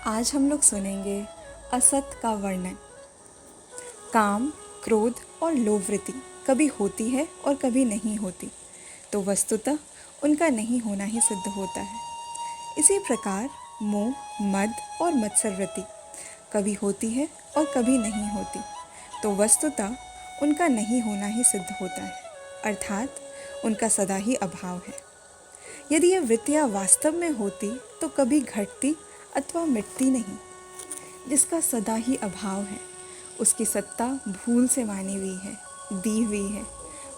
आज हम लोग सुनेंगे असत का वर्णन। काम, क्रोध और लोभ वृत्ति कभी होती है और कभी नहीं होती, तो वस्तुतः उनका नहीं होना ही सिद्ध होता है। इसी प्रकार मोह, मद और मत्सर वृत्ति कभी होती है और कभी नहीं होती, तो वस्तुतः उनका नहीं होना ही सिद्ध होता है, अर्थात उनका सदा ही अभाव है। यदि ये वृत्तियाँ वास्तव में होती तो कभी घटती अथवा मिटती नहीं। जिसका सदा ही अभाव है, उसकी सत्ता भूल से मानी हुई है, दी हुई है।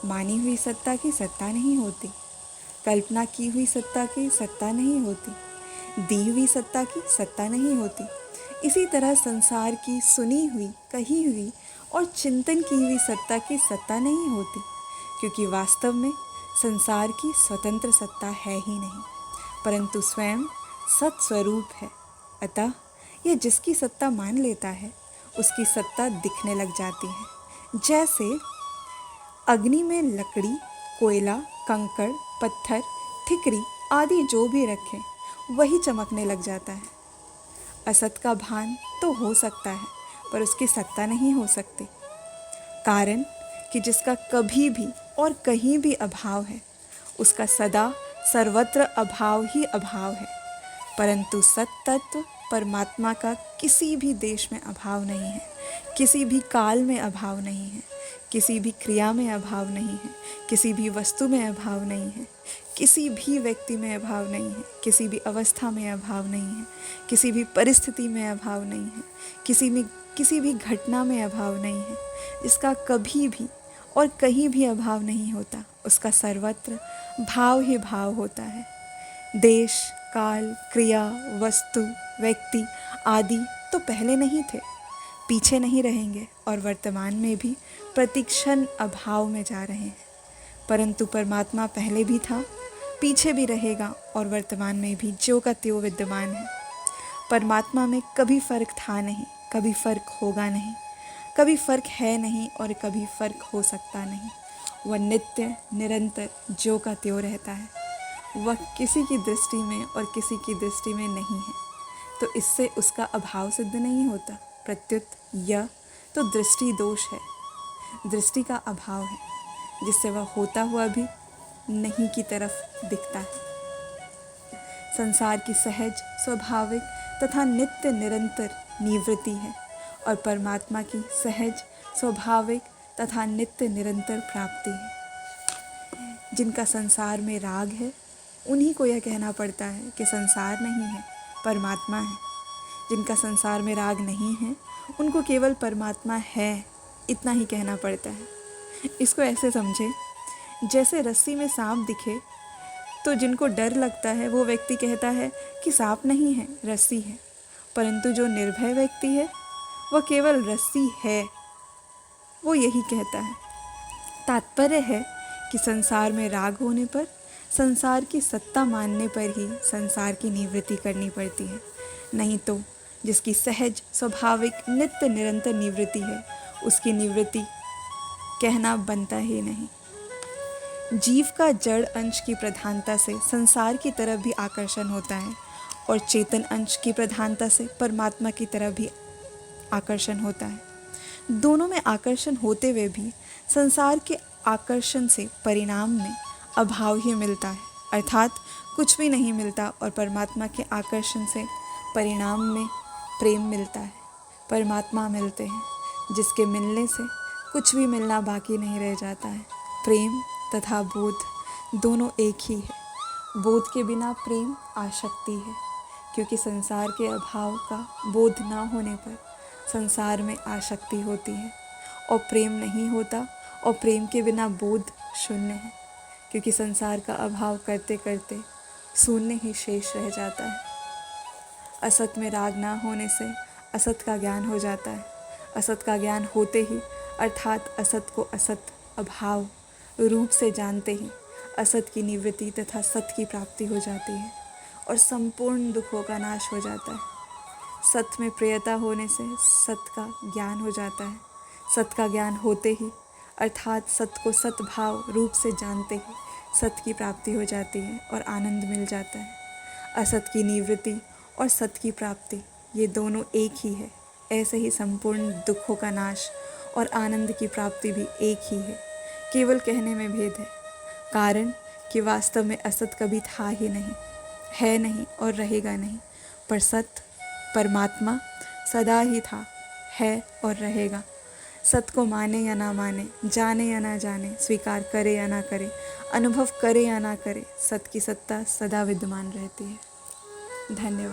मानी हुई सत्ता की सत्ता नहीं होती, कल्पना की हुई सत्ता की सत्ता नहीं होती, दी हुई सत्ता की सत्ता नहीं होती। इसी तरह संसार की सुनी हुई, कही हुई और चिंतन की हुई सत्ता की सत्ता नहीं होती, क्योंकि वास्तव में संसार की स्वतंत्र सत्ता है ही नहीं, परंतु स्वयं सत्स्वरूप है। अतः यह जिसकी सत्ता मान लेता है, उसकी सत्ता दिखने लग जाती है। जैसे अग्नि में लकड़ी, कोयला, कंकड़, पत्थर, ठिकरी आदि जो भी रखें, वही चमकने लग जाता है। असत का भान तो हो सकता है, पर उसकी सत्ता नहीं हो सकती। कारण कि जिसका कभी भी और कहीं भी अभाव है, उसका सदा सर्वत्र अभाव ही अभाव है। परंतु सत्तत्व परमात्मा का किसी भी देश में अभाव नहीं है, किसी भी काल में अभाव नहीं है, किसी भी क्रिया में अभाव नहीं है, किसी भी वस्तु में अभाव नहीं है, किसी भी व्यक्ति में अभाव नहीं है, किसी भी अवस्था में अभाव नहीं है, किसी भी परिस्थिति में अभाव नहीं है, किसी भी घटना में अभाव नहीं है। इसका कभी भी और कहीं भी अभाव नहीं होता, उसका सर्वत्र भाव ही भाव होता है। देश, काल, क्रिया, वस्तु, व्यक्ति आदि तो पहले नहीं थे, पीछे नहीं रहेंगे और वर्तमान में भी प्रतिक्षण अभाव में जा रहे हैं। परंतु परमात्मा पहले भी था, पीछे भी रहेगा और वर्तमान में भी ज्यों का त्यों विद्यमान है। परमात्मा में कभी फर्क था नहीं, कभी फर्क होगा नहीं, कभी फर्क है नहीं और कभी फर्क हो सकता नहीं। वह नित्य निरंतर ज्यों का त्यों रहता है। वह किसी की दृष्टि में और किसी की दृष्टि में नहीं है, तो इससे उसका अभाव सिद्ध नहीं होता। प्रत्युत यह तो दृष्टि दोष है, दृष्टि का अभाव है, जिससे वह होता हुआ भी नहीं की तरफ दिखता है। संसार की सहज, स्वाभाविक तथा नित्य निरंतर निवृत्ति है और परमात्मा की सहज, स्वाभाविक तथा नित्य निरंतर प्राप्ति है। जिनका संसार में राग है, उन्हीं को यह कहना पड़ता है कि संसार नहीं है, परमात्मा है। जिनका संसार में राग नहीं है, उनको केवल परमात्मा है, इतना ही कहना पड़ता है। इसको ऐसे समझे, जैसे रस्सी में सांप दिखे तो जिनको डर लगता है वो व्यक्ति कहता है कि सांप नहीं है, रस्सी है। परंतु जो निर्भय व्यक्ति है, वह केवल रस्सी है, वो यही कहता है। तात्पर्य है कि संसार में राग होने पर, संसार की सत्ता मानने पर ही संसार की निवृत्ति करनी पड़ती है। नहीं तो जिसकी सहज, स्वाभाविक, नित्य निरंतर निवृत्ति है, उसकी निवृत्ति कहना बनता ही नहीं। जीव का जड़ अंश की प्रधानता से संसार की तरफ भी आकर्षण होता है और चेतन अंश की प्रधानता से परमात्मा की तरफ भी आकर्षण होता है। दोनों में आकर्षण होते हुए भी संसार के आकर्षण से परिणाम में अभाव ही मिलता है, अर्थात कुछ भी नहीं मिलता, और परमात्मा के आकर्षण से परिणाम में प्रेम मिलता है, परमात्मा मिलते हैं, जिसके मिलने से कुछ भी मिलना बाकी नहीं रह जाता है। प्रेम तथा बोध दोनों एक ही है। बोध के बिना प्रेम आसक्ति है, क्योंकि संसार के अभाव का बोध न होने पर संसार में आसक्ति होती है, और प्रेम नहीं होता, और प्रेम के बिना बोध शून्य है, क्योंकि संसार का अभाव करते करते शून्य ही शेष रह जाता है। असत में राग ना होने से असत का ज्ञान हो जाता है। असत का ज्ञान होते ही, अर्थात असत को असत, अभाव रूप से जानते ही असत की निवृत्ति तथा सत की प्राप्ति हो जाती है और संपूर्ण दुखों का नाश हो जाता है। सत में प्रियता होने से सत का ज्ञान हो जाता है। सत का ज्ञान होते ही, अर्थात सत को सतभाव रूप से जानते ही सत की प्राप्ति हो जाती है और आनंद मिल जाता है। असत की निवृत्ति और सत की प्राप्ति ये दोनों एक ही है। ऐसे ही संपूर्ण दुखों का नाश और आनंद की प्राप्ति भी एक ही है। केवल कहने में भेद है, कारण कि वास्तव में असत कभी था ही नहीं, है नहीं और रहेगा नहीं। पर सत्य परमात्मा सदा ही था, है और रहेगा। सत्य को माने या ना माने, जाने या ना जाने, स्वीकार करे या ना करे, अनुभव करे या ना करे, सत्य की सत्ता सदा विद्यमान रहती है। धन्यवाद।